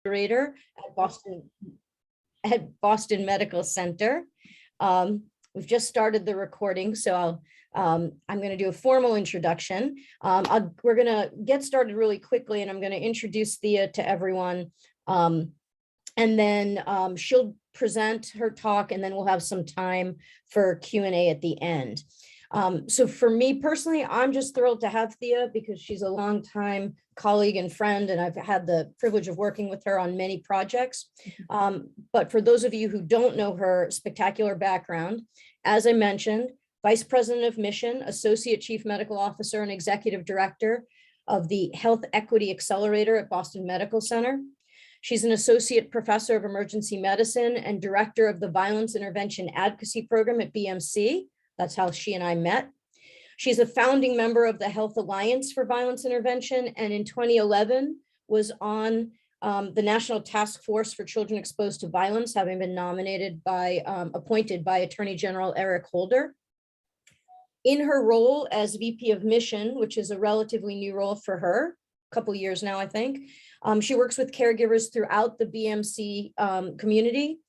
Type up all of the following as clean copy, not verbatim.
Accelerator at Boston Medical Center. We've just started the recording, so I'm going to do a formal introduction. We're going to get started really quickly, and I'm going to introduce Thea to everyone. And then she'll present her talk, and then we'll have some time for Q&A at the end. So for me personally, I'm just thrilled to have Thea because she's a longtime colleague and friend, and I've had the privilege of working with her on many projects. But for those of you who don't know her spectacular background, as I mentioned, Vice President of Mission, Associate Chief Medical Officer, and Executive Director of the Health Equity Accelerator at Boston Medical Center. She's an Associate Professor of Emergency Medicine and Director of the Violence Intervention Advocacy Program at BMC. That's how she and I met. She's a founding member of the Health Alliance for Violence Intervention, and in 2011 was on the National Task Force for Children Exposed to Violence, having been appointed by Attorney General Eric Holder. In her role as VP of Mission, which is a relatively new role for her, a couple of years now, I think, she works with caregivers throughout the BMC community.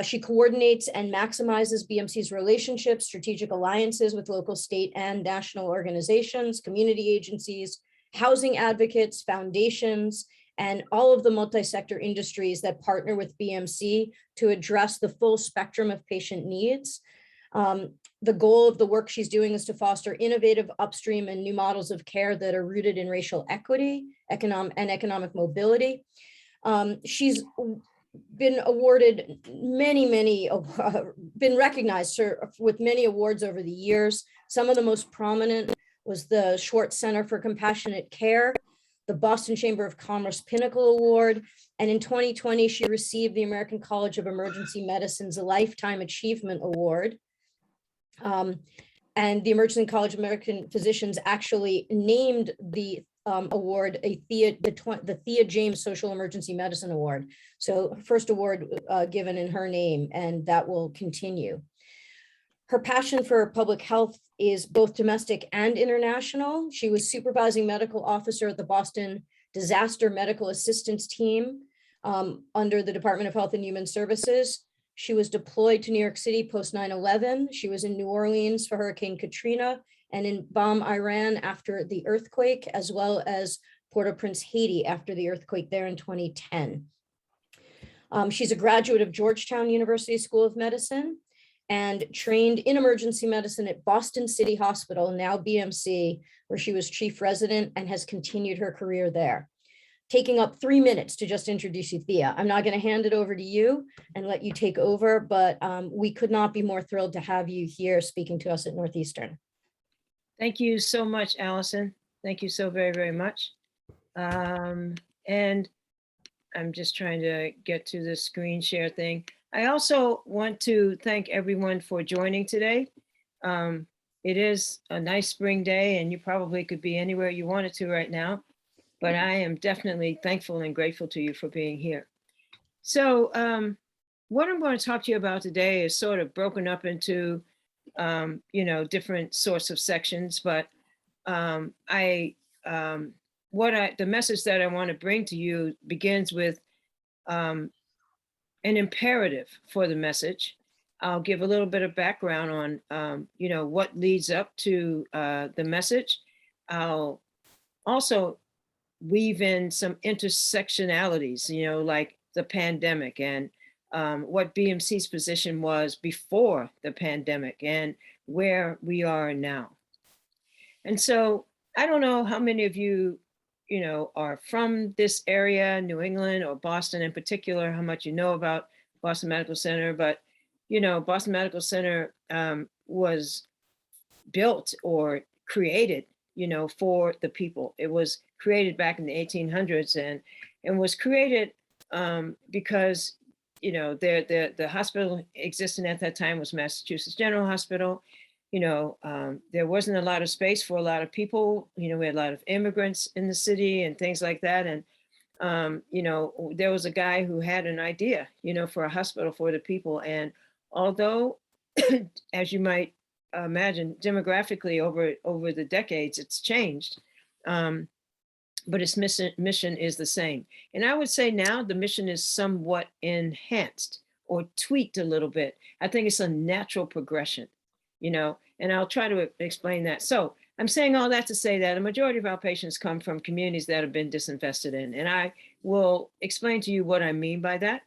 She coordinates and maximizes BMC's relationships, strategic alliances with local, state, and national organizations, community agencies, housing advocates, foundations, and all of the multi-sector industries that partner with BMC to address the full spectrum of patient needs. The goal of the work she's doing is to foster innovative upstream and new models of care that are rooted in racial equity, economic mobility. She's been awarded been recognized with many awards over the years. Some of the most prominent was the Schwartz Center for Compassionate Care, the Boston Chamber of Commerce Pinnacle Award, and in 2020, she received the American College of Emergency Medicine's Lifetime Achievement Award. And the American College of American Physicians actually named the award the Thea James Social Emergency Medicine Award. So first award given in her name, and that will continue. Her passion for public health is both domestic and international. She was supervising medical officer at the Boston Disaster Medical Assistance Team under the Department of Health and Human Services. She was deployed to New York City post 9/11. She was in New Orleans for Hurricane Katrina and in Bam, Iran after the earthquake, as well as Port-au-Prince, Haiti after the earthquake there in 2010. She's a graduate of Georgetown University School of Medicine and trained in emergency medicine at Boston City Hospital, now BMC, where she was chief resident and has continued her career there. Taking up 3 minutes to just introduce you, Thea. I'm not going to hand it over to you and let you take over, but we could not be more thrilled to have you here speaking to us at Northeastern. Thank you so much, Allison. Thank you so very, very much. And I'm just trying to get to the screen share thing. I also want to thank everyone for joining today. It is a nice spring day, and you probably could be anywhere you wanted to right now. But I am definitely thankful and grateful to you for being here. So what I'm going to talk to you about today is sort of broken up into, different sorts of sections. But the message that I want to bring to you begins with an imperative for the message. I'll give a little bit of background on, what leads up to the message. I'll also weave in some intersectionalities, like the pandemic and what BMC's position was before the pandemic and where we are now. And so I don't know how many of you, are from this area, New England or Boston in particular, how much you know about Boston Medical Center, but, Boston Medical Center was built or created for the people. It was created back in the 1800s and was created because, the hospital existing at that time was Massachusetts General Hospital. There wasn't a lot of space for a lot of people. We had a lot of immigrants in the city and things like that. And, there was a guy who had an idea, for a hospital for the people. And although, as you might imagine, demographically over the decades, it's changed. but its mission is the same. And I would say now the mission is somewhat enhanced or tweaked a little bit. I think it's a natural progression, and I'll try to explain that. So I'm saying all that to say that a majority of our patients come from communities that have been disinvested in. And I will explain to you what I mean by that.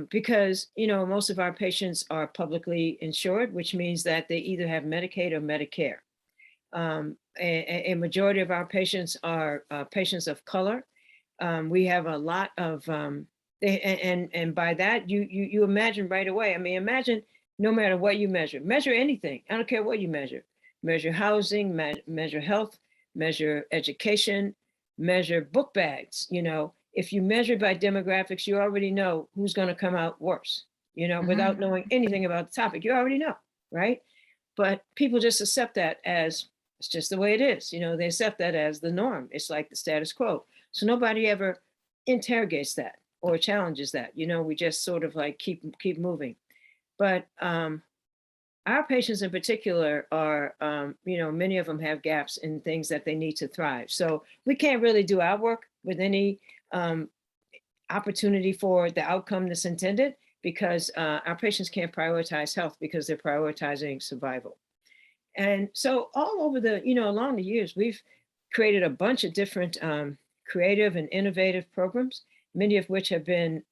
Because, most of our patients are publicly insured, which means that they either have Medicaid or Medicare. A majority of our patients are patients of color. We have a lot of, and by that, you imagine right away. I mean, imagine no matter what you measure anything. I don't care what you measure housing, measure health, measure education, measure book bags. If you measure by demographics, you already know who's going to come out worse, without knowing anything about the topic. You already know, right? But people just accept that as it's just the way it is. They accept that as the norm. It's like the status quo. So nobody ever interrogates that or challenges that. We just sort of like keep moving. But our patients in particular are, many of them have gaps in things that they need to thrive. So we can't really do our work with any opportunity for the outcome that's intended, because our patients can't prioritize health because they're prioritizing survival. And so all over along the years, we've created a bunch of different creative and innovative programs, many of which have been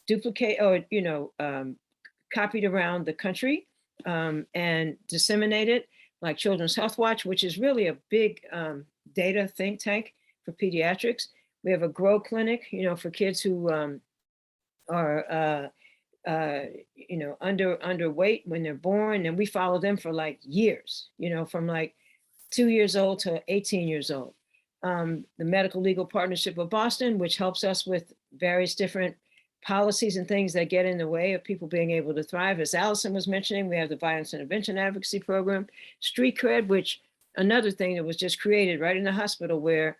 duplicated or, copied around the country and disseminated, like Children's Health Watch, which is really a big data think tank for pediatrics. We have a grow clinic, for kids who are, underweight when they're born, and we follow them for like years, from like 2 years old to 18 years old. The Medical Legal Partnership of Boston, which helps us with various different policies and things that get in the way of people being able to thrive. As Allison was mentioning, we have the Violence Intervention Advocacy Program, Street Cred, which another thing that was just created right in the hospital, where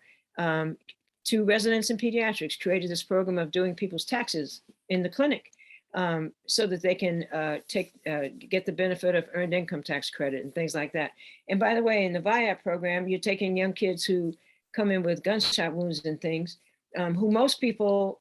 2 residents in pediatrics created this program of doing people's taxes in the clinic, so that they can get the benefit of earned income tax credit and things like that. And by the way, in the VIAP program, you're taking young kids who come in with gunshot wounds and things, who most people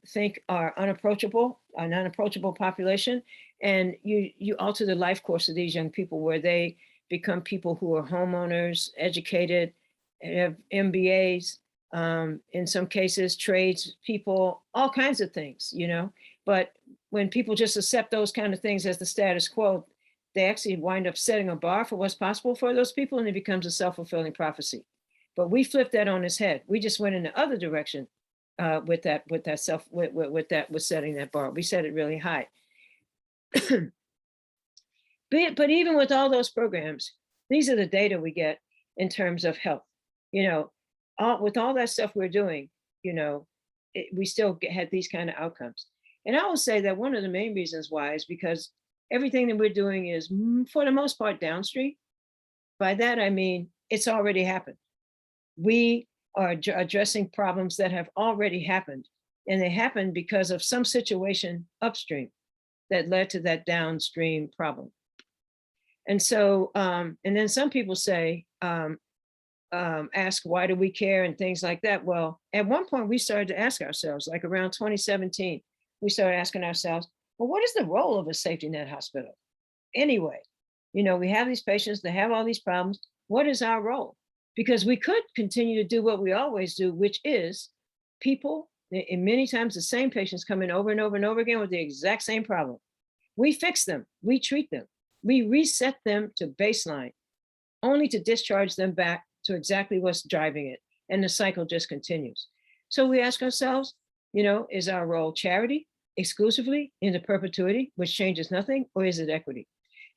think are unapproachable, an unapproachable population. And you alter the life course of these young people, where they become people who are homeowners, educated, have MBAs, in some cases, trades people, all kinds of things, But when people just accept those kind of things as the status quo, they actually wind up setting a bar for what's possible for those people, and it becomes a self-fulfilling prophecy. But we flipped that on its head. We just went in the other direction with setting that bar. We set it really high. But even with all those programs, these are the data we get in terms of health. With all that stuff we're doing, we still had these kind of outcomes. And I will say that one of the main reasons why is because everything that we're doing is, for the most part, downstream. By that, I mean, it's already happened. We are addressing problems that have already happened, and they happened because of some situation upstream that led to that downstream problem. And so, and then some people say, ask, why do we care and things like that? Well, at one point we started to ask ourselves, like around 2017, we started asking ourselves, well, what is the role of a safety net hospital? Anyway, we have these patients, they have all these problems. What is our role? Because we could continue to do what we always do, which is people, and many times the same patients come in over and over and over again with the exact same problem. We fix them, we treat them, we reset them to baseline, only to discharge them back to exactly what's driving it. And the cycle just continues. So we ask ourselves, is our role charity exclusively into perpetuity, which changes nothing, or is it equity?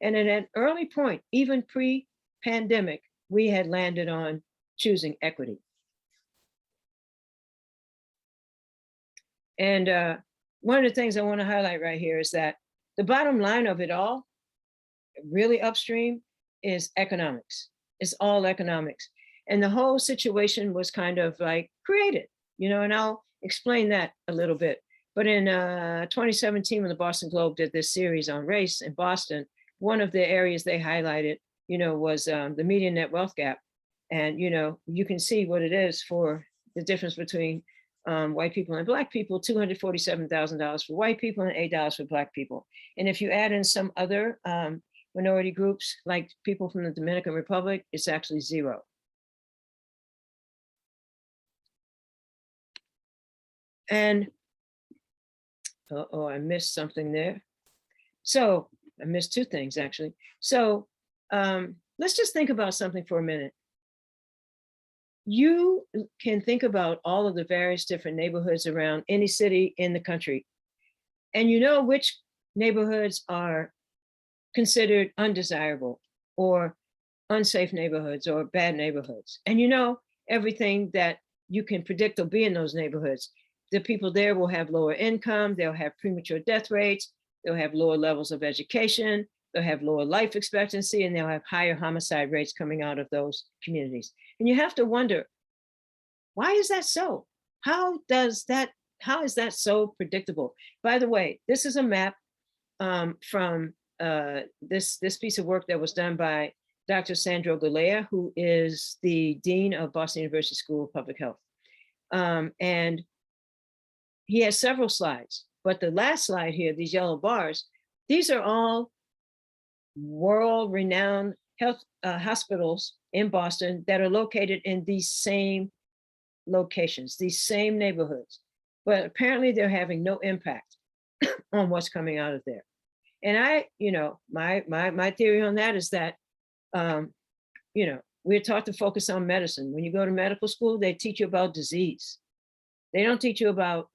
And at an early point, even pre-pandemic, we had landed on choosing equity. And one of the things I want to highlight right here is that the bottom line of it all, really upstream, is economics. It's all economics. And the whole situation was kind of like created, and I'll explain that a little bit. But in 2017, when the Boston Globe did this series on race in Boston, one of the areas they highlighted, was the median net wealth gap. And, you can see what it is for the difference between white people and Black people, $247,000 for white people and $8 for Black people. And if you add in some other minority groups, like people from the Dominican Republic, it's actually zero. And, I missed something there. So I missed two things, actually. So let's just think about something for a minute. You can think about all of the various different neighborhoods around any city in the country, and you know which neighborhoods are considered undesirable or unsafe neighborhoods or bad neighborhoods. And you know everything that you can predict will be in those neighborhoods. The people there will have lower income, they'll have premature death rates, they'll have lower levels of education, they'll have lower life expectancy, and they'll have higher homicide rates coming out of those communities. And you have to wonder, why is that so? How is that so predictable? By the way, this is a map from this piece of work that was done by Dr. Sandro Galea, who is the Dean of Boston University School of Public Health. And he has several slides, but the last slide here, these yellow bars, these are all world-renowned health hospitals in Boston that are located in these same locations, these same neighborhoods. But apparently they're having no impact on what's coming out of there. And my theory on that is that, we're taught to focus on medicine. When you go to medical school, they teach you about disease. They don't teach you about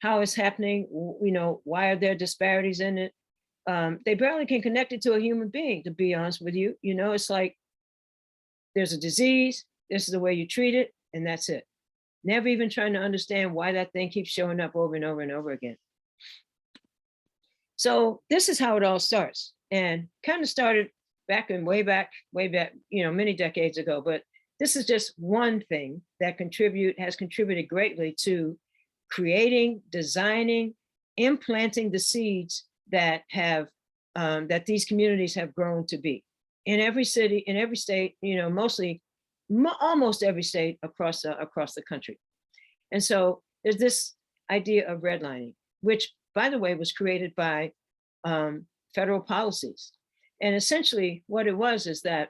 how it's happening, why are there disparities in it? They barely can connect it to a human being, to be honest with you. It's like there's a disease, this is the way you treat it, and that's it. Never even trying to understand why that thing keeps showing up over and over and over again. So this is how it all starts, and kind of started way back, many decades ago. But this is just one thing that has contributed greatly to creating, designing, implanting the seeds that that these communities have grown to be in every city, in every state, almost every state across the country. And so there's this idea of redlining, which, by the way, was created by federal policies. And essentially what it was is that,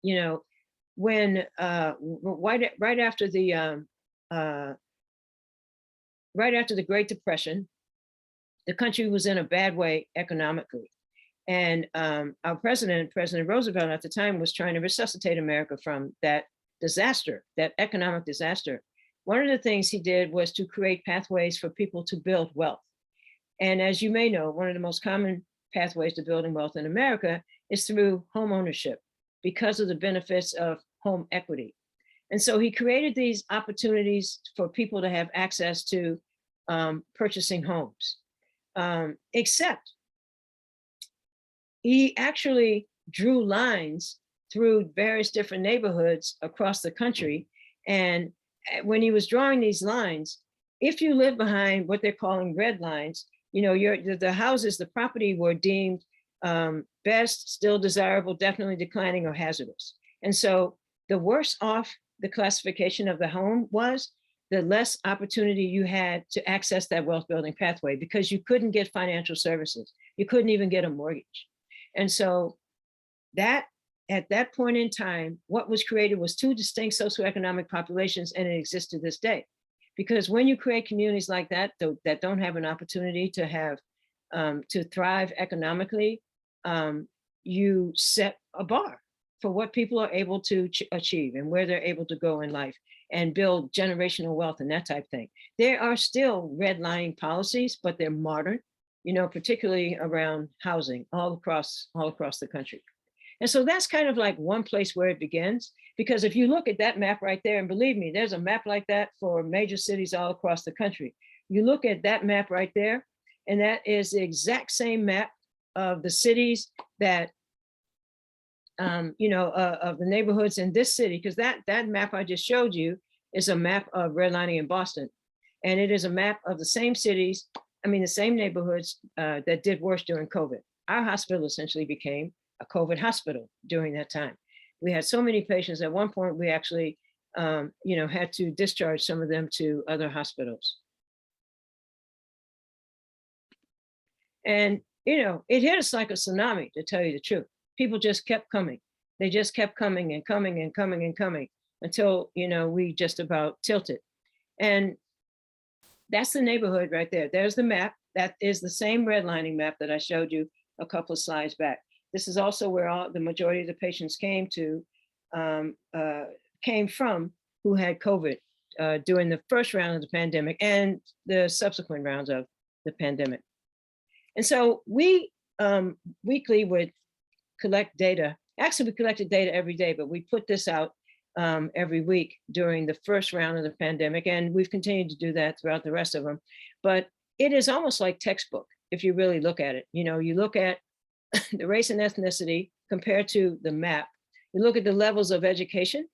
when right after the Great Depression, the country was in a bad way economically. And our President Roosevelt at the time, was trying to resuscitate America from that disaster, that economic disaster. One of the things he did was to create pathways for people to build wealth. And as you may know, one of the most common pathways to building wealth in America is through home ownership, because of the benefits of home equity. And so he created these opportunities for people to have access to purchasing homes. Except he actually drew lines through various different neighborhoods across the country. And when he was drawing these lines, if you live behind what they're calling red lines, the houses, the property were deemed best, still desirable, definitely declining, or hazardous. And so the worse off the classification of the home was, the less opportunity you had to access that wealth building pathway, because you couldn't get financial services. You couldn't even get a mortgage. And so that, at that point in time, what was created was two distinct socioeconomic populations, and it exists to this day. Because when you create communities like that, that don't have an opportunity to have, to thrive economically, you set a bar for what people are able to achieve and where they're able to go in life and build generational wealth and that type of thing. There are still redlining policies, but they're modern, particularly around housing all across the country. And so that's kind of like one place where it begins, because if you look at that map right there, and believe me, there's a map like that for major cities all across the country. You look at that map right there, and that is the exact same map of the cities that, of the neighborhoods in this city, because that map I just showed you is a map of redlining in Boston. And it is a map of the same cities, the same neighborhoods that did worse during COVID. Our hospital essentially became a COVID hospital during that time. We had so many patients. At one point, we actually had to discharge some of them to other hospitals. And, it hit us like a tsunami, to tell you the truth. People just kept coming. They just kept coming and coming and coming and coming until, we just about tilted. And that's the neighborhood right there. There's the map. That is the same redlining map that I showed you a couple of slides back. This is also where the majority of the patients came from who had COVID during the first round of the pandemic and the subsequent rounds of the pandemic. And so we weekly would collect data. Actually, we collected data every day, but we put this out every week during the first round of the pandemic. And we've continued to do that throughout the rest of them. But it is almost like textbook, if you really look at it. You look at the race and ethnicity compared to the map. You look at the levels of education,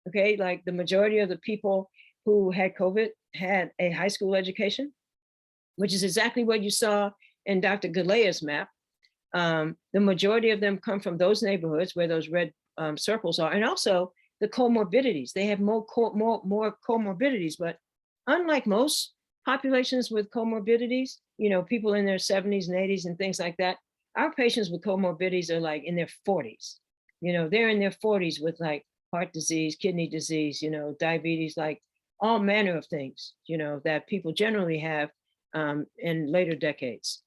okay? Like the majority of the people who had COVID had a high school education, which is exactly what you saw in Dr. Galea's map. The majority of them come from those neighborhoods where those red circles are, and also the comorbidities. They have more comorbidities, but unlike most populations with comorbidities, people in their 70s and 80s and things like that, our patients with comorbidities are like in their 40s. They're in their 40s with like heart disease, kidney disease, diabetes, like all manner of things, that people generally have in later decades.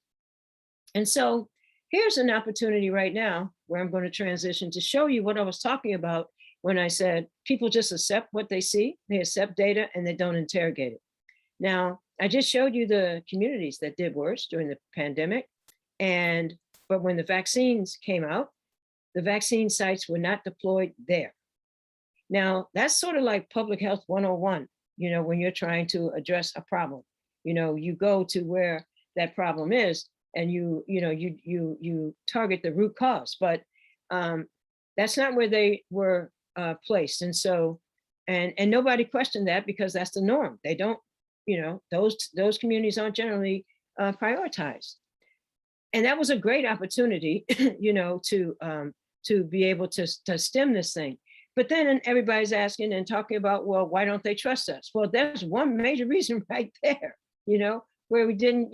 And so here's an opportunity right now where I'm going to transition to show you what I was talking about when I said people just accept what they see, they accept data, and they don't interrogate it. Now, I just showed you the communities that did worse during the pandemic. But when the vaccines came out, the vaccine sites were not deployed there. Now, that's sort of like public health 101, when you're trying to address a problem. You go to where that problem is and you target the root cause, but that's not where they were placed. And so, and nobody questioned that because that's the norm. They don't, those communities aren't generally prioritized. And that was a great opportunity, to be able to stem this thing. But then everybody's asking and talking about, well, why don't they trust us? Well, there's one major reason right there, where we didn't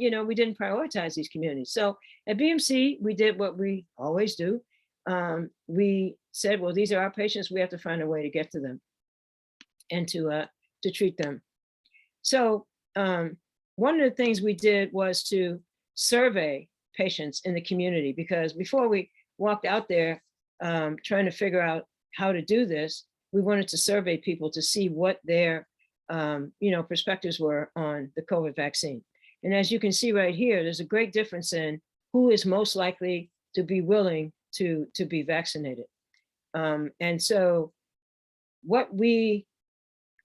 prioritize these communities. So at BMC, we did what we always do. We said, well, these are our patients. We have to find a way to get to them and to treat them. So one of the things we did was to survey patients in the community, because before we walked out there trying to figure out how to do this, we wanted to survey people to see what their perspectives were on the COVID vaccine. And as you can see right here, there's a great difference in who is most likely to be willing to be vaccinated. And so what we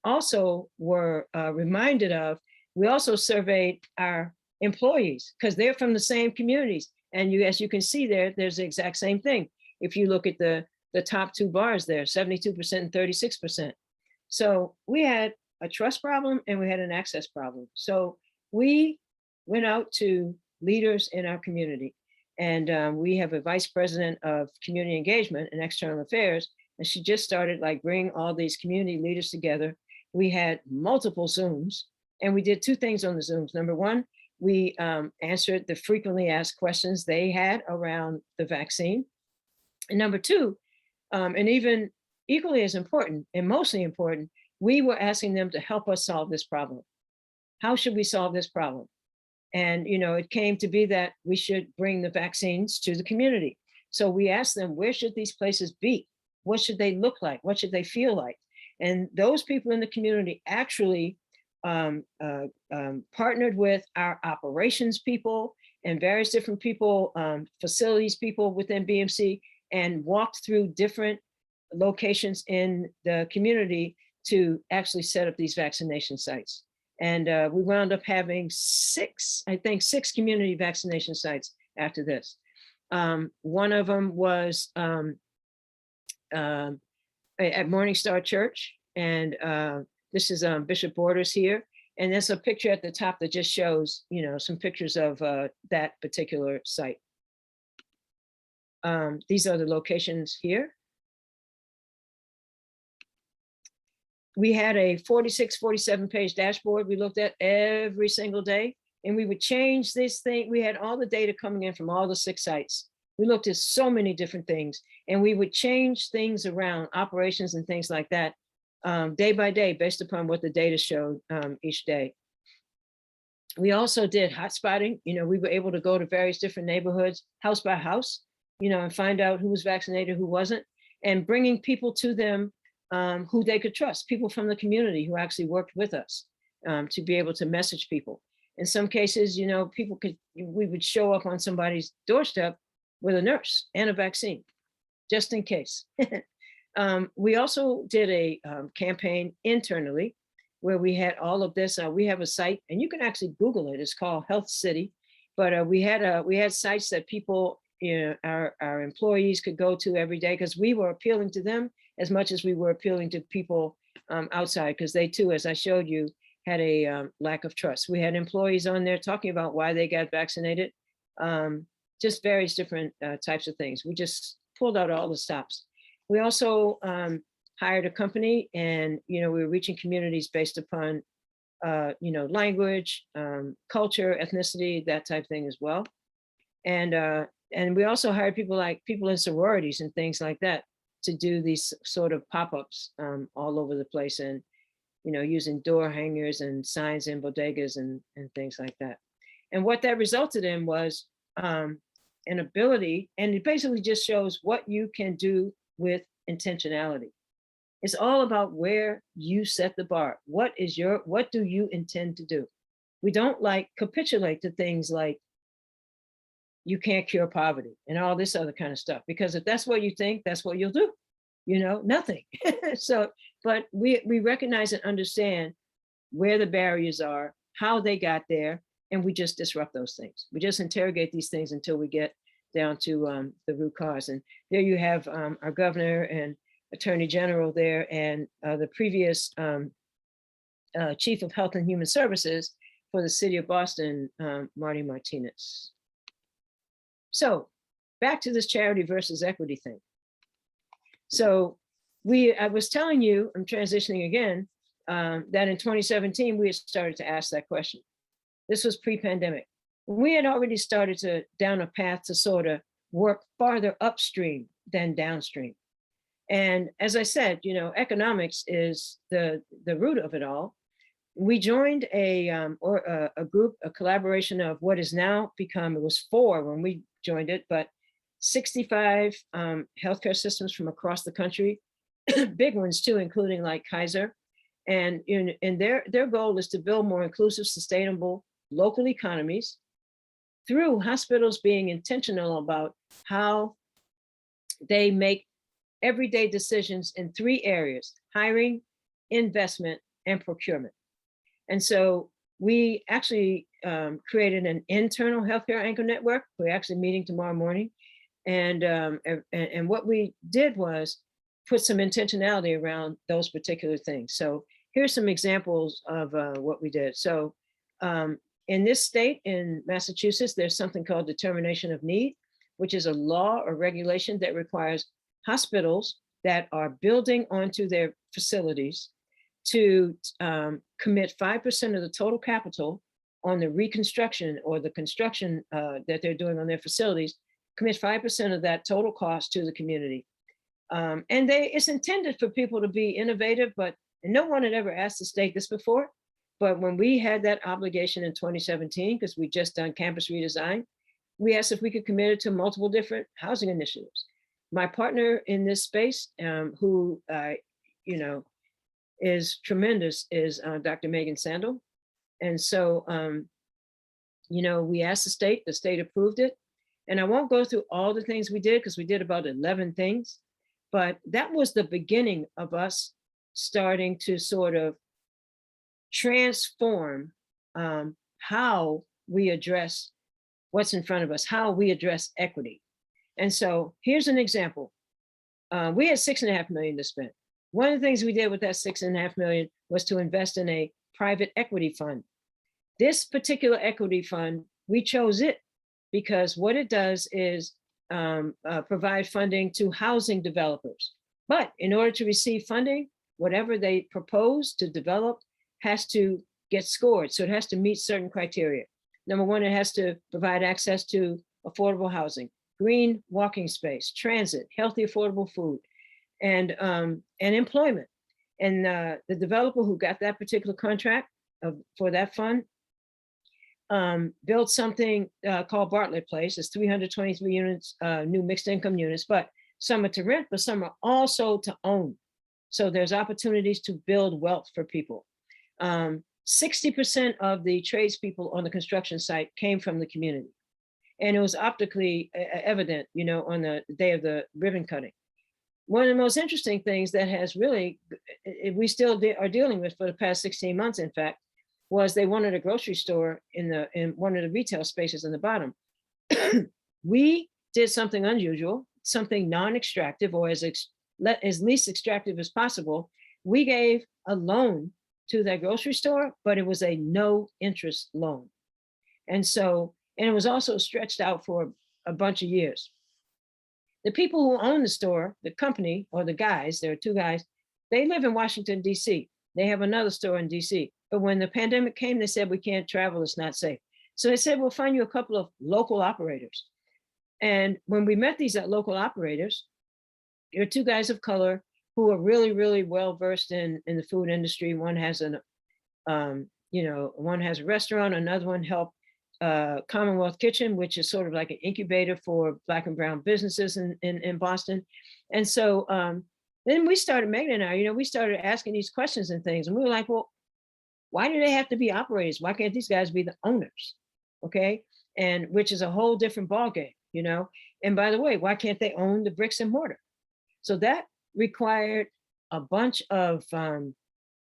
also were reminded of, we also surveyed our employees because they're from the same communities. And as you can see there's the exact same thing. If you look at the top two bars there, 72% and 36%. So we had a trust problem and we had an access problem. So we went out to leaders in our community, and we have a vice president of community engagement and external affairs, and she just started like bringing all these community leaders together. We had multiple Zooms, and we did two things on the Zooms. Number one, we answered the frequently asked questions they had around the vaccine. And number two, and even equally as important and mostly important, we were asking them to help us solve this problem. How should we solve this problem? And it came to be that we should bring the vaccines to the community. So we asked them, where should these places be? What should they look like? What should they feel like? And those people in the community actually partnered with our operations people and various different people, facilities people within BMC, and walked through different locations in the community to actually set up these vaccination sites. And we wound up having six community vaccination sites after this. One of them was at Morning Star Church, and this is Bishop Borders here. And there's a picture at the top that just shows, some pictures of that particular site. These are the locations here. we had a 46, 47 page dashboard we looked at every single day, and we would change this thing. We had all the data coming in from all the 6 sites. We looked at so many different things, and we would change things around, operations and things like that, day by day, based upon what the data showed each day. We also did hotspotting. You know, we were able to go to various different neighborhoods, house by house, you know, and find out who was vaccinated, who wasn't, and bringing people to them who they could trust, people from the community who actually worked with us to be able to message people. In some cases, you know, we would show up on somebody's doorstep with a nurse and a vaccine, just in case. We also did a campaign internally where we had all of this. We have a site, and you can actually Google it. It's called Health City. But we had sites that people, you know, our employees could go to every day, because we were appealing to them as much as we were appealing to people outside, because they too, as I showed you, had a lack of trust. We had employees on there talking about why they got vaccinated, just various different types of things. We just pulled out all the stops. We also hired a company, and we were reaching communities based upon language, culture, ethnicity, that type of thing as well. And we also hired people in sororities and things like that to do these sort of pop-ups all over the place, and using door hangers and signs in bodegas and things like that. And what that resulted in was an ability, and it basically just shows what you can do with intentionality. It's all about where you set the bar. What do you intend to do? We don't capitulate to things like you can't cure poverty and all this other kind of stuff, because if that's what you think, that's what you'll do. Nothing. So, but we recognize and understand where the barriers are, how they got there, and we just disrupt those things. We just interrogate these things until we get down to the root cause. And there you have our governor and attorney general there, and the previous chief of health and human services for the city of Boston, Marty Martinez. So back to this charity versus equity thing. So I was telling you, I'm transitioning again, that in 2017, we had started to ask that question. This was pre-pandemic. We had already started down a path to sort of work farther upstream than downstream. And as I said, economics is the root of it all. We joined a group, a collaboration of what is now become, it was 4 when we joined it, but 65 healthcare systems from across the country, big ones too, including like Kaiser. And their goal is to build more inclusive, sustainable local economies through hospitals being intentional about how they make everyday decisions in 3 areas: hiring, investment, and procurement. And so we actually created an internal healthcare anchor network. We're actually meeting tomorrow morning. And what we did was put some intentionality around those particular things. So here's some examples of what we did. So in this state, in Massachusetts, there's something called determination of need, which is a law or regulation that requires hospitals that are building onto their facilities to commit 5% of the total capital on the reconstruction or the construction that they're doing on their facilities, commit 5% of that total cost to the community. And it's intended for people to be innovative, but no one had ever asked the state this before. But when we had that obligation in 2017, because we just done campus redesign, we asked if we could commit it to multiple different housing initiatives. My partner in this space, who is tremendous, is Dr. Megan Sandel. And so, we asked the state approved it. And I won't go through all the things we did, because we did about 11 things, but that was the beginning of us starting to sort of transform how we address what's in front of us, how we address equity. And so here's an example. We had $6.5 million to spend. One of the things we did with that $6.5 million was to invest in a private equity fund. This particular equity fund, we chose it because what it does is provide funding to housing developers. But in order to receive funding, whatever they propose to develop has to get scored. So it has to meet certain criteria. Number one, it has to provide access to affordable housing, green walking space, transit, healthy, affordable food, and employment. And the developer who got that particular contract for that fund built something called Bartlett Place. It's 323 units, new mixed income units, but some are to rent, but some are also to own. So there's opportunities to build wealth for people. 60% of the tradespeople on the construction site came from the community. And it was optically evident, you know, on the day of the ribbon cutting. One of the most interesting things that has really, we still are dealing with for the past 16 months, in fact, was they wanted a grocery store in one of the retail spaces in the bottom. We did something unusual, something non-extractive or as least extractive as possible. We gave a loan to that grocery store, but it was a no interest loan. And so, and it was also stretched out for a bunch of years. The people who own the store, the company or the guys, there are two guys, they live in Washington, D.C. They have another store in D.C. But when the pandemic came, they said, we can't travel, it's not safe. So they said, we'll find you a couple of local operators. And when we met these local operators, there are two guys of color who are really, really well-versed in the food industry. One has one has a restaurant, another one helped Commonwealth Kitchen, which is sort of like an incubator for Black and brown businesses in Boston. And so then we started, Megan and I, we started asking these questions and things. And we were like, well, why do they have to be operators? Why can't these guys be the owners? Okay. And which is a whole different ballgame, And by the way, why can't they own the bricks and mortar? So that required a bunch of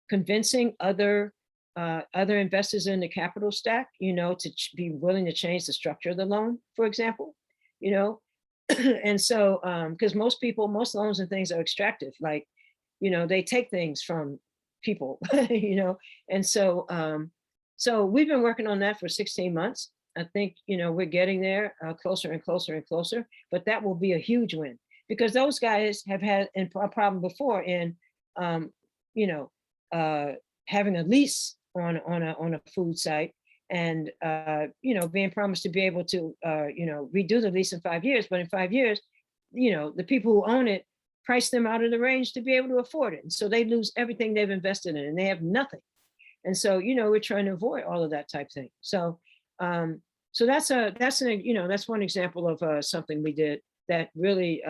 convincing other investors in the capital stack, to be willing to change the structure of the loan, for example, and so because most loans and things are extractive, like, they take things from people, and so so we've been working on that for 16 months. I think, we're getting there closer and closer and closer, but that will be a huge win because those guys have had a problem before in, having a lease on a food site and, being promised to be able to, redo the lease in 5 years, but in 5 years, the people who own it price them out of the range to be able to afford it. And so they lose everything they've invested in and they have nothing. And so, we're trying to avoid all of that type thing. So, so that's one example of something we did that really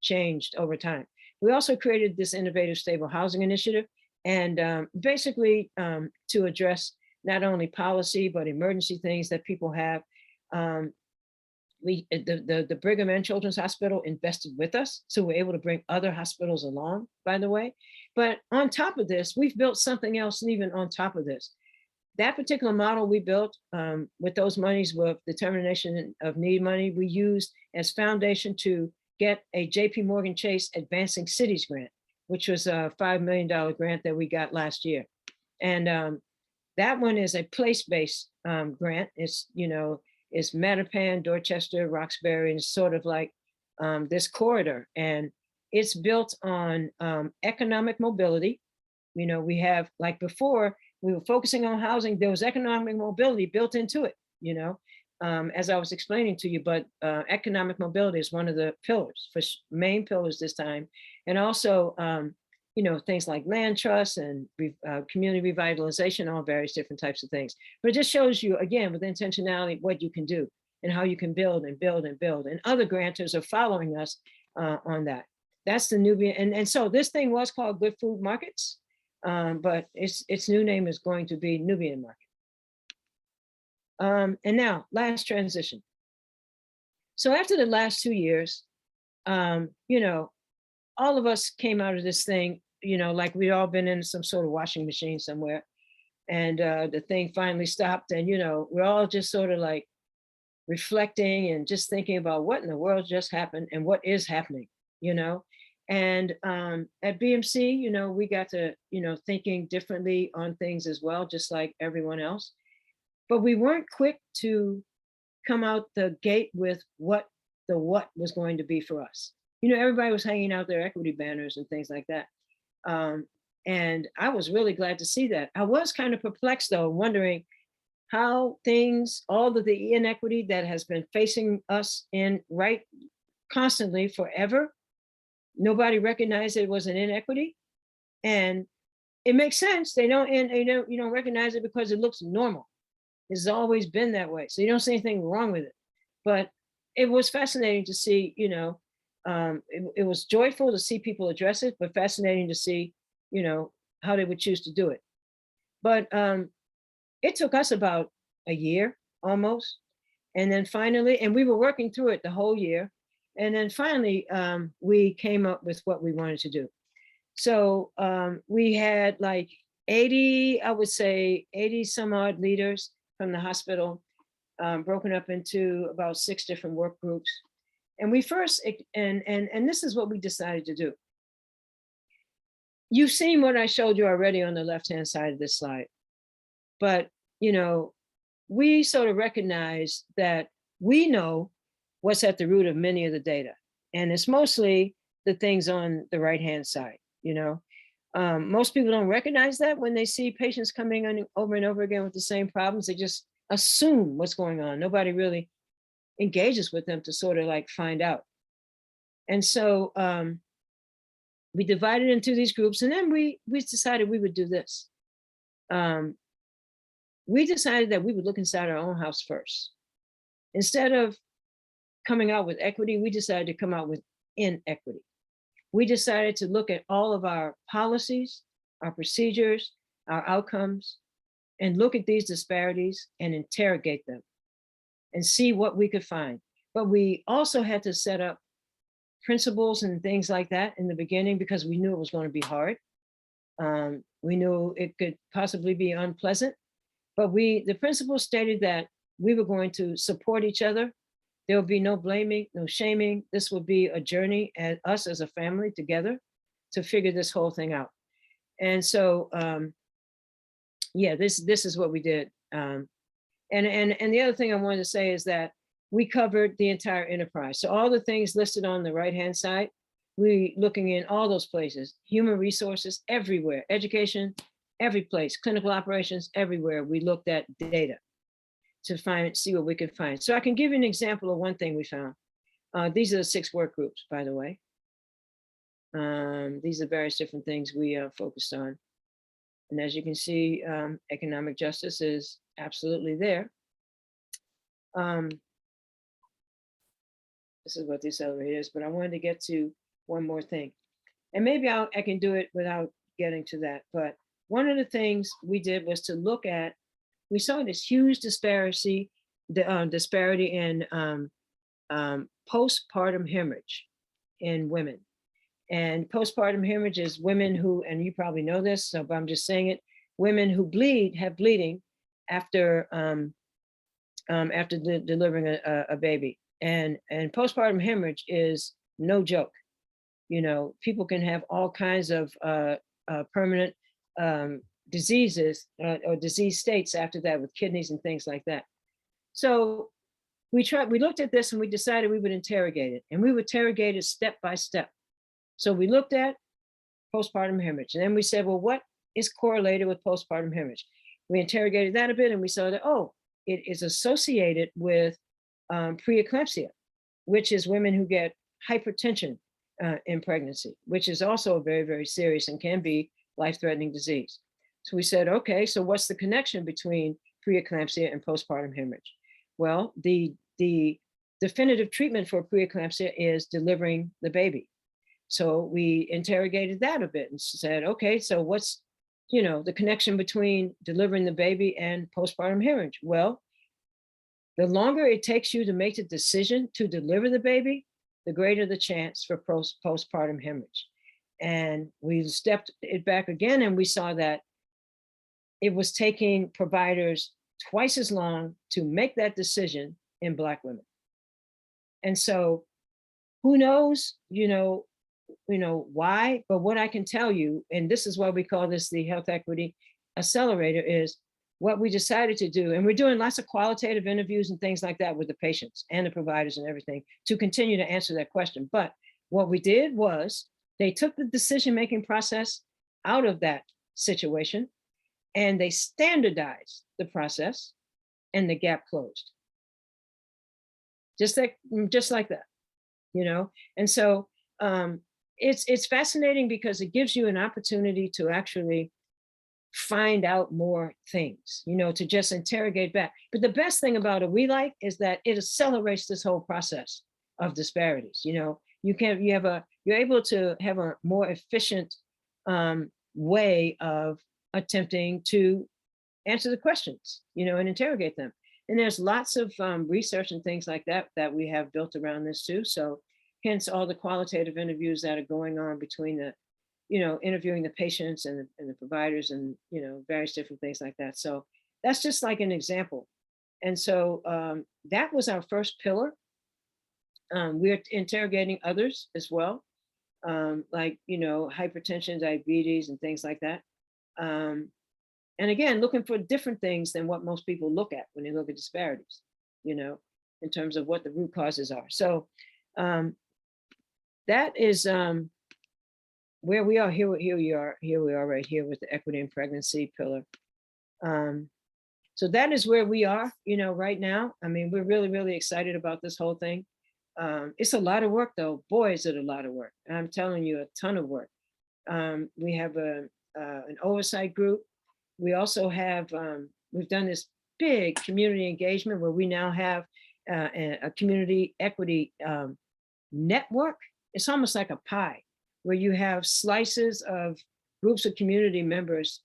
changed over time. We also created this innovative stable housing initiative, and basically to address not only policy but emergency things that people have. The Brigham and Children's Hospital invested with us, so we're able to bring other hospitals along, by the way. But on top of this, we've built something else even on top of this. That particular model we built with those monies, with determination of need money, we used as foundation to get a JP Morgan Chase Advancing Cities grant, which was a $5 million grant that we got last year. And that one is a place-based grant. It's, it's Mattapan, Dorchester, Roxbury, and it's sort of like this corridor. And it's built on economic mobility. We have, like before, we were focusing on housing, there was economic mobility built into it, as I was explaining to you, but economic mobility is one of the pillars, main pillars this time. And also, things like land trusts and community revitalization, all various different types of things. But it just shows you, again, with intentionality, what you can do and how you can build and build and build. And other grantors are following us on that. That's the Nubian. And so this thing was called Good Food Markets, but its new name is going to be Nubian Market. And now, last transition. So after the last 2 years, all of us came out of this thing, like we'd all been in some sort of washing machine somewhere. And the thing finally stopped. And, we're all just sort of like reflecting and just thinking about what in the world just happened and what is happening, And at BMC, we got to, thinking differently on things as well, just like everyone else. But we weren't quick to come out the gate with what was going to be for us. Everybody was hanging out their equity banners and things like that. And I was really glad to see that. I was kind of perplexed though, wondering how things, all of the inequity that has been facing us in right constantly forever, nobody recognized it was an inequity. And it makes sense. They don't, and you don't recognize it because it looks normal. It's always been that way. So you don't see anything wrong with it. But it was fascinating to see, it was joyful to see people address it, but fascinating to see, how they would choose to do it. But it took us about a year almost. And then finally, and we were working through it the whole year. And then finally, we came up with what we wanted to do. So we had like 80, I would say 80 some odd leaders from the hospital, broken up into about 6 different work groups. And we first, and this is what we decided to do. You've seen what I showed you already on the left-hand side of this slide. But, we sort of recognize that we know what's at the root of many of the data. And it's mostly the things on the right-hand side, Most people don't recognize that when they see patients coming on over and over again with the same problems. They just assume what's going on. Nobody really engages with them to sort of like find out. And so we divided into these groups, and then we decided we would do this. We decided that we would look inside our own house first. Instead of coming out with equity, we decided to come out with inequity. We decided to look at all of our policies, our procedures, our outcomes, and look at these disparities and interrogate them and see what we could find. But we also had to set up principles and things like that in the beginning because we knew it was going to be hard. We knew it could possibly be unpleasant, but the principles stated that we were going to support each other. There will be no blaming, no shaming. This will be a journey as us as a family together to figure this whole thing out. And so, this is what we did. And the other thing I wanted to say is that we covered the entire enterprise. So all the things listed on the right-hand side, we looking in all those places, human resources everywhere, education, every place, clinical operations everywhere. We looked at data to see what we could find. So I can give you an example of one thing we found. These are the 6 work groups, by the way. These are various different things we focused on. And as you can see, economic justice is absolutely there. This is what the accelerator is, but I wanted to get to one more thing. And maybe I can do it without getting to that. But one of the things we did was to look at, we saw this huge disparity in postpartum hemorrhage in women. And postpartum hemorrhage is women who, and you probably know this, so but I'm just saying it, women who have bleeding after delivering a baby. And postpartum hemorrhage is no joke. People can have all kinds of permanent diseases or disease states after that with kidneys and things like that. So we looked at this and we decided we would interrogate it, and we would interrogate it step by step. So we looked at postpartum hemorrhage, and then we said, well, what is correlated with postpartum hemorrhage? We interrogated that a bit, and we saw that, it is associated with preeclampsia, which is women who get hypertension in pregnancy, which is also a very, very serious and can be life-threatening disease. So we said, okay, so what's the connection between preeclampsia and postpartum hemorrhage? Well, the definitive treatment for preeclampsia is delivering the baby. So we interrogated that a bit and said, okay, so what's, the connection between delivering the baby and postpartum hemorrhage? Well, the longer it takes you to make the decision to deliver the baby, the greater the chance for postpartum hemorrhage. And we stepped it back again, and we saw that it was taking providers twice as long to make that decision in Black women. And so who knows, why, but what I can tell you, and this is why we call this the Health Equity Accelerator, is what we decided to do. And we're doing lots of qualitative interviews and things like that with the patients and the providers and everything to continue to answer that question. But what we did was they took the decision-making process out of that situation, and they standardized the process, and the gap closed. Just like that, you know? And so it's fascinating because it gives you an opportunity to actually find out more things, you know, to just interrogate back. But the best thing about it, we like, is that it accelerates this whole process of disparities. You know, you're able to have a more efficient way of attempting to answer the questions, you know, and interrogate them. And there's lots of research and things like that that we have built around this too. So hence all the qualitative interviews that are going on between the, you know, interviewing the patients and the providers and, you know, various different things like that. So that's just like an example. And so that was our first pillar. We're interrogating others as well, like, you know, hypertension, diabetes, and things like that. And again, looking for different things than what most people look at when they look at disparities, you know, in terms of what the root causes are. So that is where we are. Here we are right here with the equity and pregnancy pillar. So that is where we are, you know, right now. I mean, we're really, really excited about this whole thing. It's a lot of work though. Boy, is it a lot of work. I'm telling you, a ton of work. We have an oversight group. We also have, we've done this big community engagement where we now have a community equity network. It's almost like a pie where you have slices of groups of community members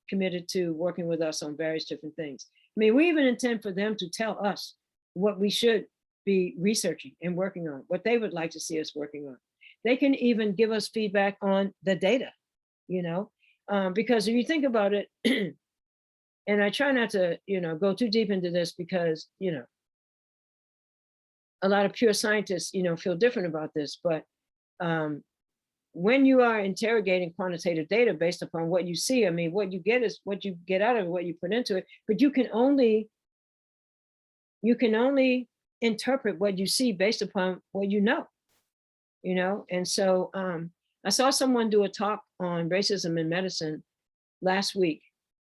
committed to working with us on various different things. I mean, we even intend for them to tell us what we should be researching and working on, what they would like to see us working on. They can even give us feedback on the data, you know, because if you think about it, and I try not to, you know, go too deep into this because, you know, a lot of pure scientists, you know, feel different about this, but when you are interrogating quantitative data based upon what you see, I mean, what you get is what you get out of it, what you put into it, but you can only interpret what you see based upon what you know, and so I saw someone do a talk on racism in medicine last week,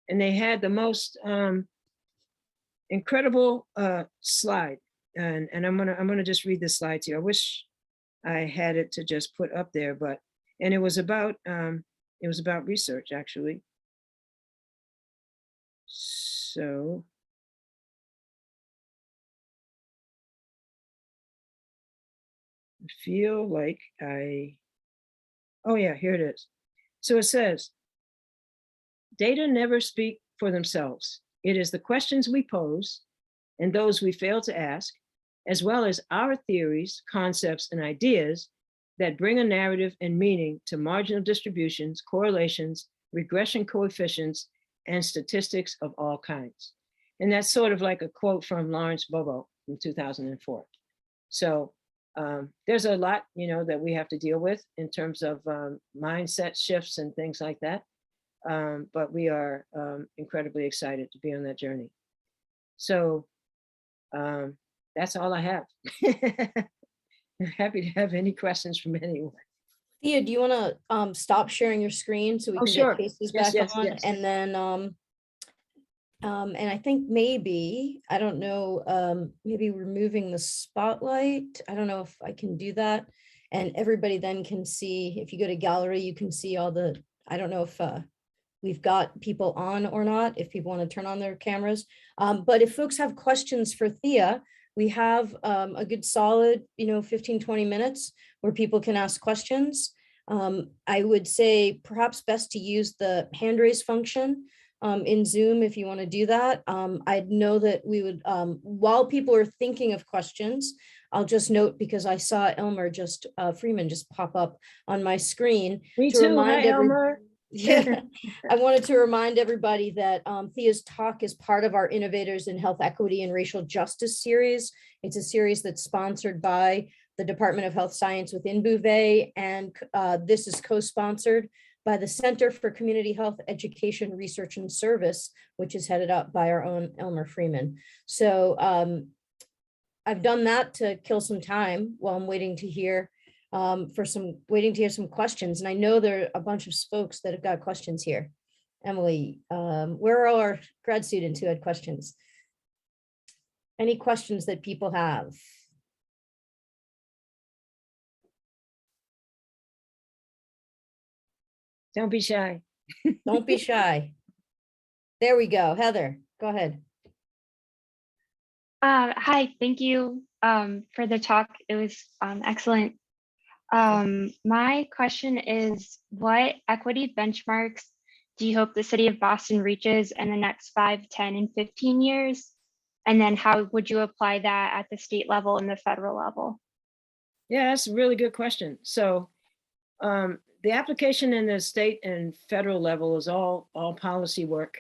and they had the most incredible slide, and I'm gonna just read this slide to you. I wish I had it to just put up there, but it was about research actually. So I feel like oh yeah, here it is. So it says, data never speak for themselves. It is the questions we pose and those we fail to ask, as well as our theories, concepts, and ideas that bring a narrative and meaning to marginal distributions, correlations, regression coefficients, and statistics of all kinds. And that's sort of like a quote from Lawrence Bobo from 2004. So there's a lot, you know, that we have to deal with in terms of mindset shifts and things like that. But we are incredibly excited to be on that journey. So that's all I have. I'm happy to have any questions from anyone. Thea, do you want to stop sharing your screen so we can sure. get Casey's Yes, back yes, on? yes. And then, and I think maybe, I don't know, maybe removing the spotlight. I don't know if I can do that. And everybody then can see, if you go to gallery, you can see all the, I don't know if we've got people on or not, if people want to turn on their cameras. But if folks have questions for Thea, we have a good solid, 15, 20 minutes where people can ask questions. I would say perhaps best to use the hand raise function in Zoom if you want to do that. I know that we would, while people are thinking of questions, I'll just note, because I saw Elmer Freeman just pop up on my screen. Me to too. Remind Hi, Elmer. Yeah, I wanted to remind everybody that Thea's talk is part of our Innovators in Health Equity and Racial Justice series. It's a series that's sponsored by the Department of Health Science within Bouvé, and this is co-sponsored by the Center for Community Health Education, Research, and Service, which is headed up by our own Elmer Freeman. So I've done that to kill some time while I'm waiting to hear waiting to hear some questions. And I know there are a bunch of folks that have got questions here. Emily, where are all our grad students who had questions? Any questions that people have? Don't be shy. Don't be shy. There we go. Heather, go ahead. Hi, thank you for the talk. It was excellent. My question is, what equity benchmarks do you hope the city of Boston reaches in the next 5, 10, and 15 years? And then how would you apply that at the state level and the federal level? Yeah, that's a really good question. So the application in the state and federal level is all policy work.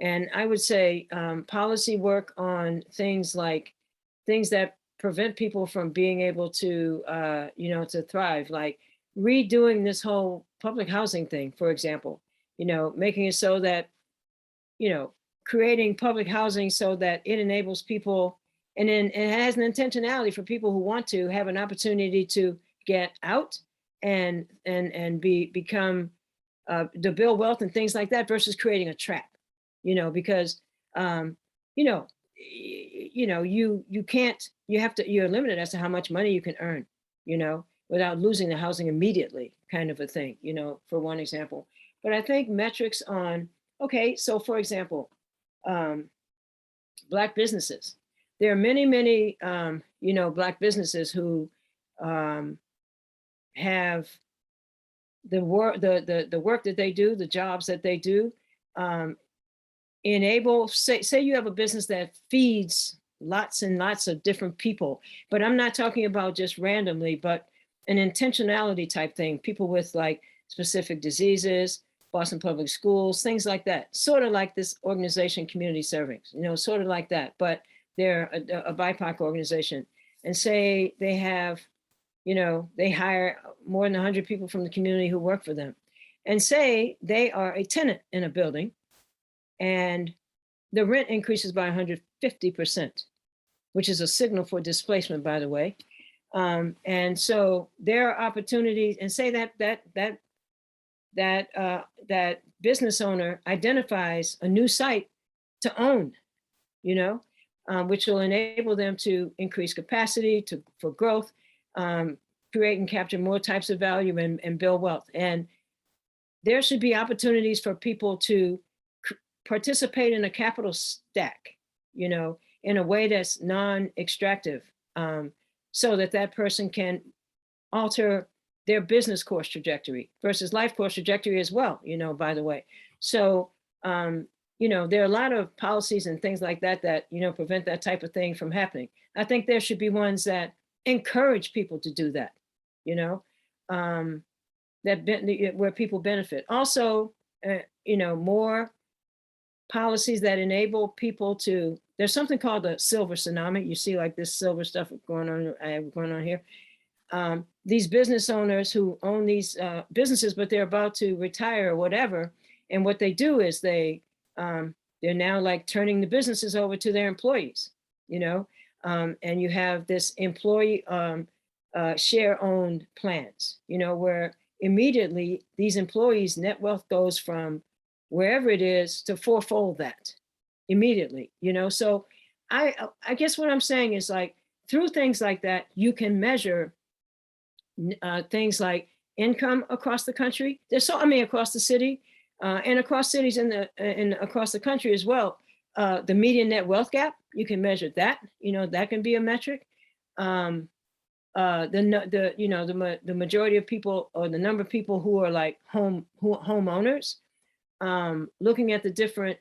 And I would say policy work on things that prevent people from being able to, to thrive, like redoing this whole public housing thing, for example, making it so that, creating public housing so that it enables people, and then it has an intentionality for people who want to have an opportunity to get out and become to build wealth and things like that, versus creating a trap, because you can't, you're limited as to how much money you can earn, without losing the housing immediately, kind of a thing, for one example. But I think metrics on, okay, so for example, Black businesses. There are many, Black businesses who have the work that they do, the jobs that they do, enable, say you have a business that feeds lots and lots of different people, but I'm not talking about just randomly, but an intentionality type thing, people with like specific diseases, Boston Public Schools, things like that, sort of like this organization, Community Serving, sort of like that, but they're a BIPOC organization. And say they have, they hire more than 100 people from the community who work for them. And say they are a tenant in a building and the rent increases by 150%, which is a signal for displacement, by the way. And so there are opportunities, and say that business owner identifies a new site to own, which will enable them to increase capacity for growth, create and capture more types of value and build wealth. And there should be opportunities for people to participate in a capital stack, in a way that's non-extractive, so that person can alter their business course trajectory versus life course trajectory as well, by the way. So, there are a lot of policies and things like that prevent that type of thing from happening. I think there should be ones that encourage people to do that, where people benefit. Also, more policies that enable people to, there's something called the silver tsunami. You see like this silver stuff going on here. These business owners who own these businesses, but they're about to retire or whatever. And what they do is they're now like turning the businesses over to their employees, and you have this employee share owned plans, where immediately these employees' net wealth goes from wherever it is to fourfold that immediately, So I guess what I'm saying is, like, through things like that, you can measure things like income across the country. Across the city, and across cities and across the country as well. The median net wealth gap, you can measure that. That can be a metric. The majority of people, or the number of people who are like homeowners, looking at the different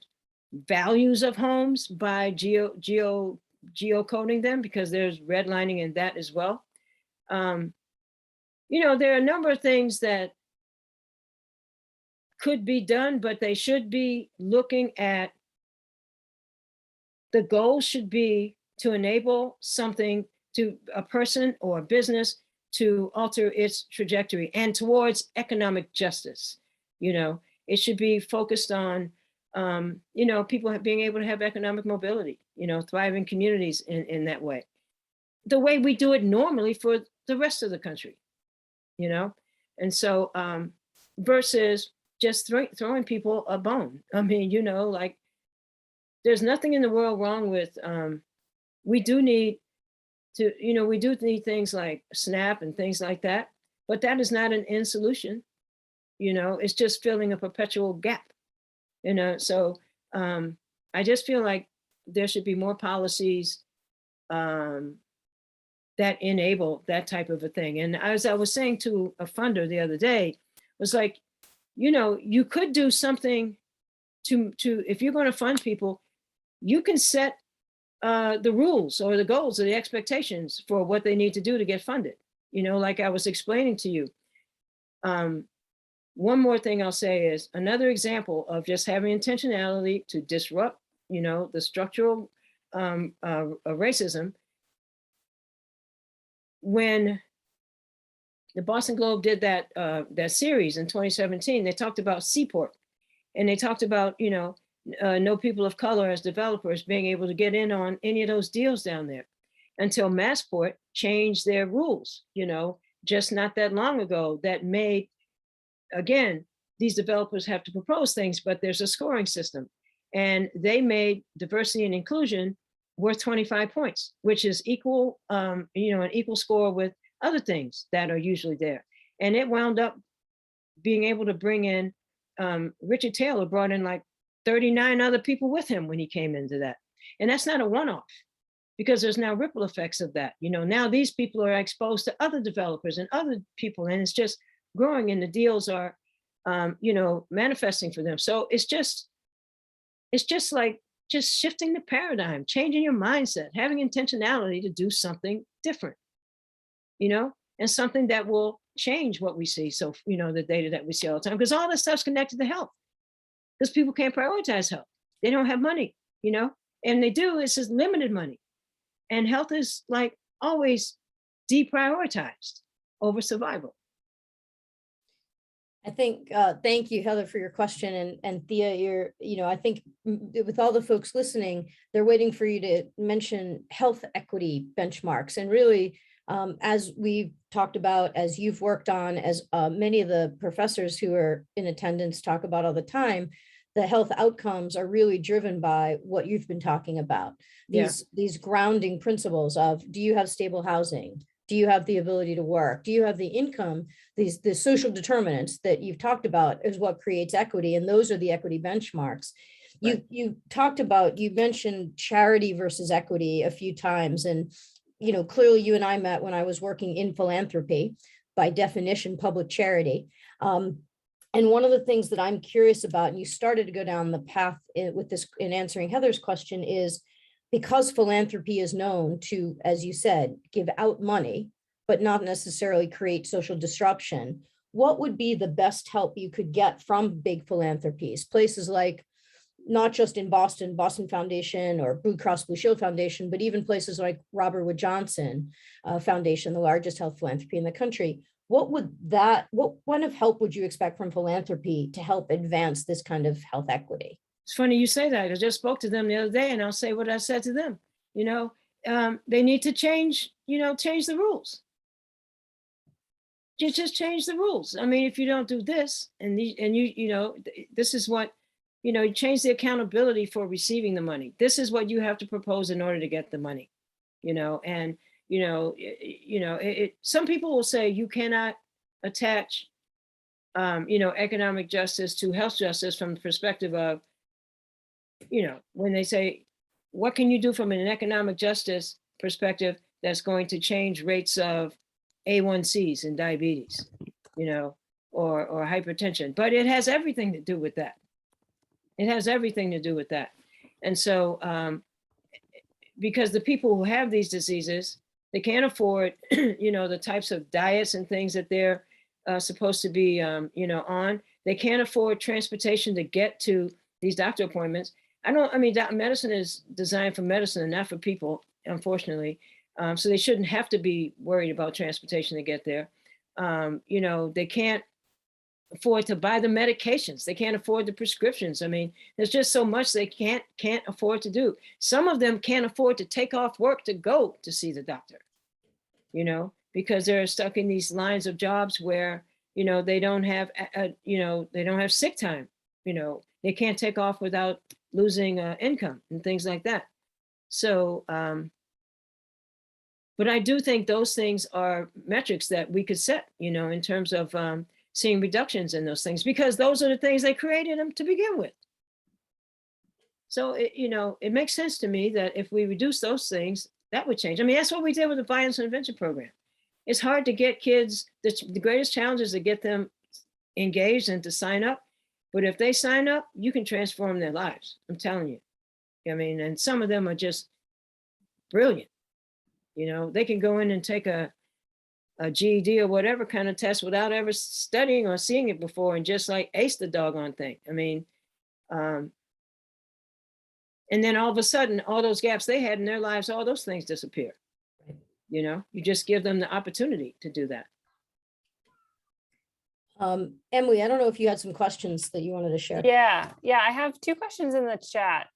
values of homes by geocoding them, because there's redlining in that as well. There are a number of things that could be done, but they should be looking at, the goal should be to enable something, to a person or a business, to alter its trajectory and towards economic justice. It should be focused on, people being able to have economic mobility, thriving communities in that way, the way we do it normally for the rest of the country. you know? And so versus just throwing people a bone. I mean, you know, like there's nothing in the world wrong with, we do need to, you know, we do need things like SNAP and things like that, but that is not an end solution. You know, it's just filling a perpetual gap, you know? So I just feel like there should be more policies that enable that type of a thing. And as I was saying to a funder the other day, was like, you know, you could do something to if you're going to fund people, you can set the rules or the goals or the expectations for what they need to do to get funded. You know, like I was explaining to you. One more thing I'll say is another example of just having intentionality to disrupt, you know, the structural racism. When the Boston Globe did that that series in 2017, they talked about Seaport, and they talked about, you know, no people of color as developers being able to get in on any of those deals down there until Massport changed their rules, you know, just not that long ago, that made, again, these developers have to propose things, but there's a scoring system. And they made diversity and inclusion worth 25 points, which is equal, you know, an equal score with other things that are usually there. And it wound up being able to bring in, Richard Taylor brought in like 39 other people with him when he came into that. And that's not a one-off, because there's now ripple effects of that. You know, now these people are exposed to other developers and other people, and it's just growing, and the deals are, you know, manifesting for them. So it's just like just shifting the paradigm, changing your mindset, having intentionality to do something different, you know, and something that will change what we see. So, you know, the data that we see all the time, because all this stuff's connected to health, because people can't prioritize health. They don't have money, you know, and they do, it's just limited money. And health is like always deprioritized over survival. I think, thank you, Heather, for your question. And Thea, you're, you know, I think with all the folks listening, they're waiting for you to mention health equity benchmarks. And really, as we've talked about, as you've worked on, as many of the professors who are in attendance talk about all the time, the health outcomes are really driven by what you've been talking about. These grounding principles of, do you have stable housing? Do you have the ability to work? Do you have the income? The social determinants that you've talked about is what creates equity. And those are the equity benchmarks. Right. You talked about, you mentioned charity versus equity a few times. And, you know, clearly you and I met when I was working in philanthropy, by definition, public charity. And one of the things that I'm curious about, and you started to go down the path with this in answering Heather's question, is because philanthropy is known to, as you said, give out money, but not necessarily create social disruption, what would be the best help you could get from big philanthropies? Places like, not just in Boston, Boston Foundation or Blue Cross Blue Shield Foundation, but even places like Robert Wood Johnson Foundation, the largest health philanthropy in the country. What kind of help would you expect from philanthropy to help advance this kind of health equity? It's funny you say that. I just spoke to them the other day, and I'll say what I said to them. You know, they need to change the rules. Just change the rules. I mean, if you don't do this, you know, this is what, you know, you change the accountability for receiving the money. This is what you have to propose in order to get the money, you know, and, some people will say you cannot attach, you know, economic justice to health justice from the perspective of, you know, when they say, what can you do from an economic justice perspective that's going to change rates of A1Cs and diabetes, you know, or hypertension? But it has everything to do with that. It has everything to do with that. And so, because the people who have these diseases, they can't afford, you know, the types of diets and things that they're supposed to be, you know, on. They can't afford transportation to get to these doctor appointments. Medicine is designed for medicine and not for people, unfortunately. So they shouldn't have to be worried about transportation to get there. You know, they can't afford to buy the medications. They can't afford the prescriptions. I mean, there's just so much they can't afford to do. Some of them can't afford to take off work to go to see the doctor, you know, because they're stuck in these lines of jobs where, they don't have, they don't have sick time. They can't take off without losing income and things like that. So, but I do think those things are metrics that we could set, in terms of seeing reductions in those things, because those are the things they created them to begin with. So, it makes sense to me that if we reduce those things, that would change. I mean, that's what we did with the violence intervention program. It's hard to get kids, the greatest challenge is to get them engaged and to sign up. But if they sign up, you can transform their lives. I'm telling you. I mean, and some of them are just brilliant. They can go in and take a GED or whatever kind of test without ever studying or seeing it before and just like ace the doggone thing. I mean, and then all of a sudden, all those gaps they had in their lives, all those things disappear. You just give them the opportunity to do that. Emily, I don't know if you had some questions that you wanted to share. Yeah, I have 2 questions in the chat.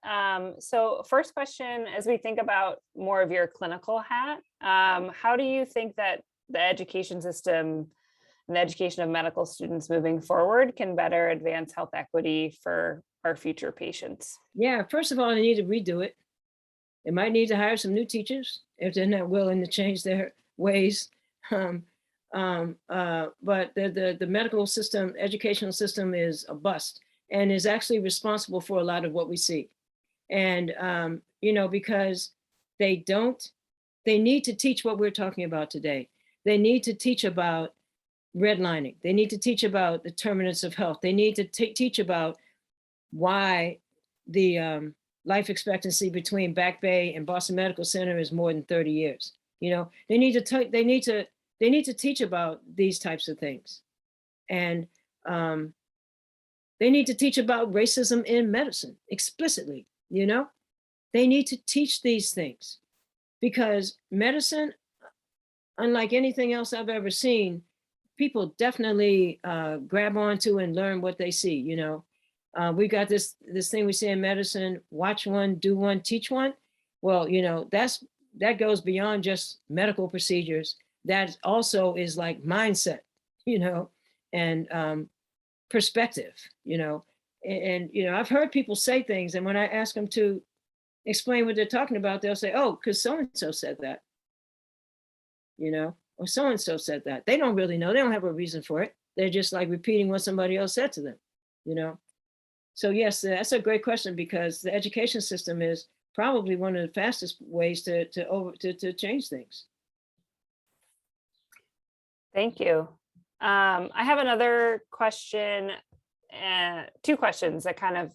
So first question, as we think about more of your clinical hat, how do you think that the education system and the education of medical students moving forward can better advance health equity for our future patients? Yeah, first of all, they need to redo it. They might need to hire some new teachers if they're not willing to change their ways. But the medical system, educational system is a bust and is actually responsible for a lot of what we see. And, because they need to teach what we're talking about today. They need to teach about redlining. They need to teach about the determinants of health. They need to teach about why the life expectancy between Back Bay and Boston Medical Center is more than 30 years. They need to teach about these types of things. And they need to teach about racism in medicine explicitly. They need to teach these things, because medicine, unlike anything else I've ever seen, people definitely grab onto and learn what they see. We got this thing we say in medicine: watch one, do one, teach one. Well, that goes beyond just medical procedures. That also is like mindset, and perspective, and I've heard people say things, and when I ask them to explain what they're talking about, they'll say, oh, because so-and-so said that, or so-and-so said that. They don't really know. They don't have a reason for it. They're just like repeating what somebody else said to them, So yes, that's a great question, because the education system is probably one of the fastest ways to change things. Thank you. I have another question, 2 questions that kind of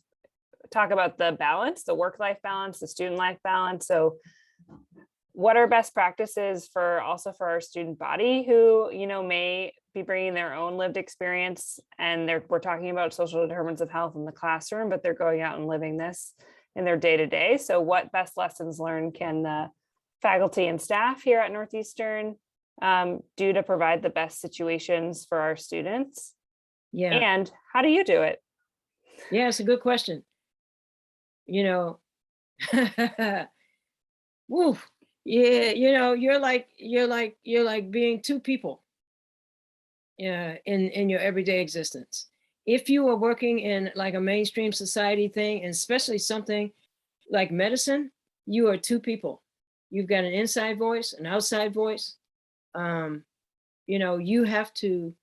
talk about the balance, the work-life balance, the student life balance. So what are best practices for our student body who, may be bringing their own lived experience, and we're talking about social determinants of health in the classroom, but they're going out and living this in their day-to-day. So what best lessons learned can the faculty and staff here at Northeastern do to provide the best situations for our students? Yeah. And how do you do it? Yeah, it's a good question. Woo. Yeah, you're like being 2 people in your everyday existence. If you are working in like a mainstream society thing, and especially something like medicine, you are 2 people. You've got an inside voice, an outside voice. You have to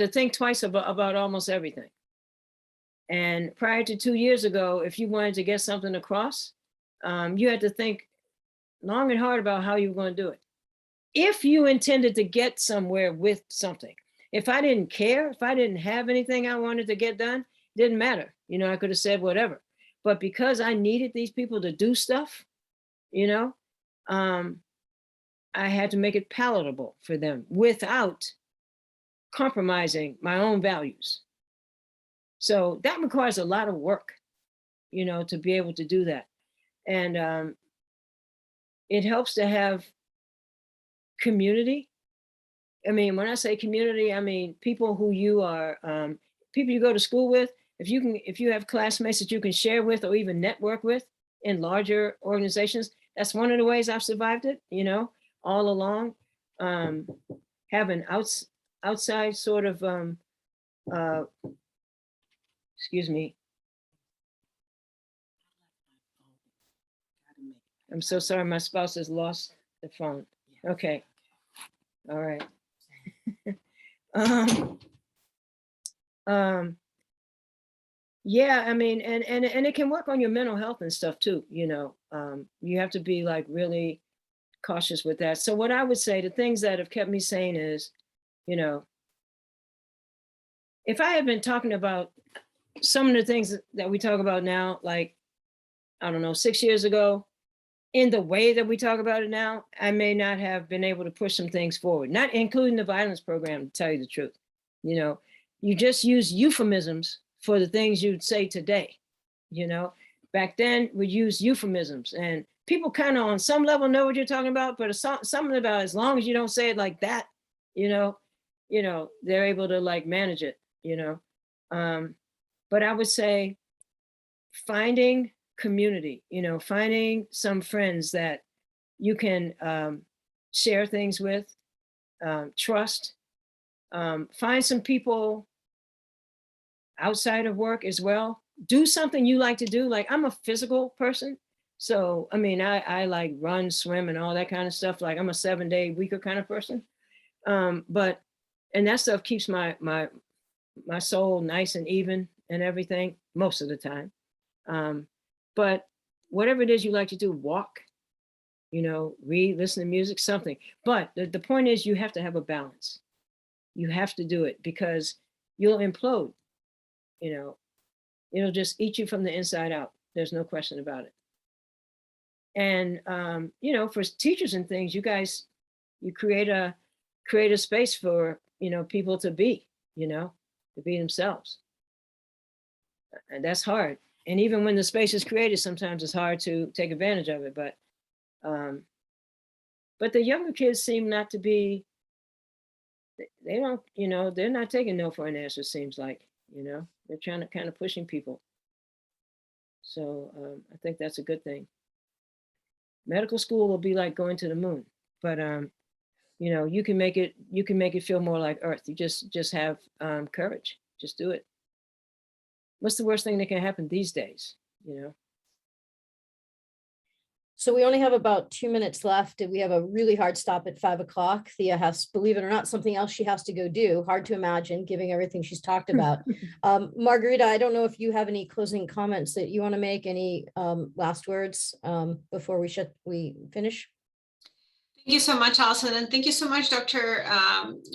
think twice about almost everything. And prior to 2 years ago, if you wanted to get something across, you had to think long and hard about how you were going to do it. If you intended to get somewhere with something, if I didn't care, if I didn't have anything I wanted to get done, it didn't matter. I could have said whatever. But because I needed these people to do stuff, I had to make it palatable for them without compromising my own values. So that requires a lot of work, to be able to do that. And it helps to have community. I mean, when I say community, I mean people who you are, people you go to school with. If you have classmates that you can share with or even network with in larger organizations, that's one of the ways I've survived it, all along, have an outside sort of, excuse me. I'm so sorry, my spouse has lost the phone. Okay. All right. Yeah, I mean, and it can work on your mental health and stuff too, you know. You have to be like really cautious with that. So what I would say, the things that have kept me sane is, you know, if I had been talking about some of the things that we talk about now, like, I don't know, 6 years ago, in the way that we talk about it now, I may not have been able to push some things forward, not including the violence program, to tell you the truth. You know, you just use euphemisms for the things you'd say today. You know, back then we use euphemisms, and people kind of on some level know what you're talking about, but it's something about as long as you don't say it like that, you know, they're able to like manage it, you know. But I would say finding community, you know, finding some friends that you can share things with, trust, find some people outside of work as well. Do something you like to do. Like, I'm a physical person. So, I mean, I like run, swim, and all that kind of stuff. Like, I'm a 7-day weeker kind of person. And that stuff keeps my soul nice and even and everything most of the time. But whatever it is you like to do, walk, you know, read, listen to music, something. But the point is, you have to have a balance. You have to do it, because you'll implode, you know, it'll just eat you from the inside out. There's no question about it. And, you know, for teachers and things, you guys, you create a space for, you know, people to be, you know, to be themselves. And that's hard. And even when the space is created, sometimes it's hard to take advantage of it. But the younger kids seem not to be, they don't, you know, they're not taking no for an answer, seems like, you know, they're trying to kind of pushing people. So I think that's a good thing. Medical school will be like going to the moon, but you know, you can make it feel more like Earth. You just have courage, just do it. What's the worst thing that can happen these days, you know? So we only have about 2 minutes left. We have a really hard stop at 5 o'clock. Thea has, believe it or not, something else she has to go do. Hard to imagine, given everything she's talked about. Margarita, I don't know if you have any closing comments that you want to make, any last words before we finish? Thank you so much, Alison, and thank you so much, Dr.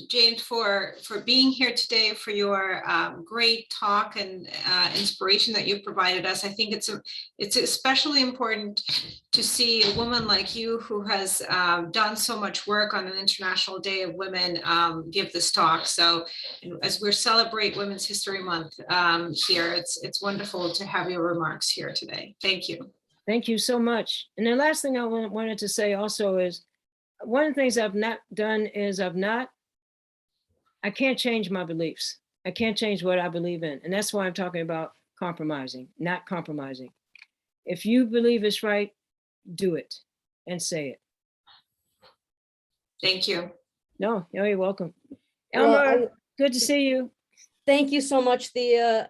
James, for being here today, for your great talk and inspiration that you've provided us. I think it's especially important to see a woman like you, who has done so much work on an International Day of Women, give this talk. So as we celebrate Women's History Month here, it's wonderful to have your remarks here today. Thank you. Thank you so much. And the last thing I wanted to say also is, one of the things I've not done is I can't change my beliefs. I can't change what I believe in. And that's why I'm talking about compromising, not compromising. If you believe it's right, do it and say it. Thank you. No, you're welcome. Elmer, good to see you. Thank you so much, Thea.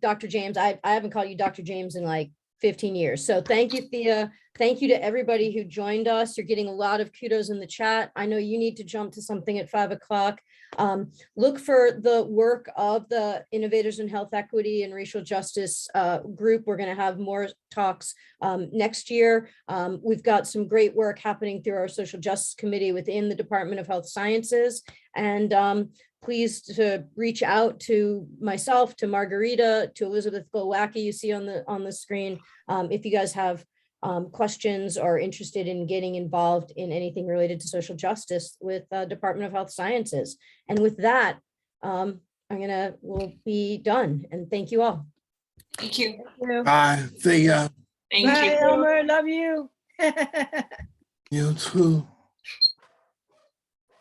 Dr. James, I haven't called you Dr. James in like 15 years. So thank you, Thea. Thank you to everybody who joined us. You're getting a lot of kudos in the chat. I know you need to jump to something at 5 o'clock. Look for the work of the Innovators in Health Equity and Racial Justice group. We're going to have more talks next year. We've got some great work happening through our Social Justice Committee within the Department of Health Sciences. And please to reach out to myself, to Margarita, to Elizabeth Glowacki, you see on the screen, if you guys have questions or interested in getting involved in anything related to social justice with Department of Health Sciences. And with that, we'll be done. And thank you all. Thank you. Bye, Thea. Thank Bye, you. Elmer. Love you. You too.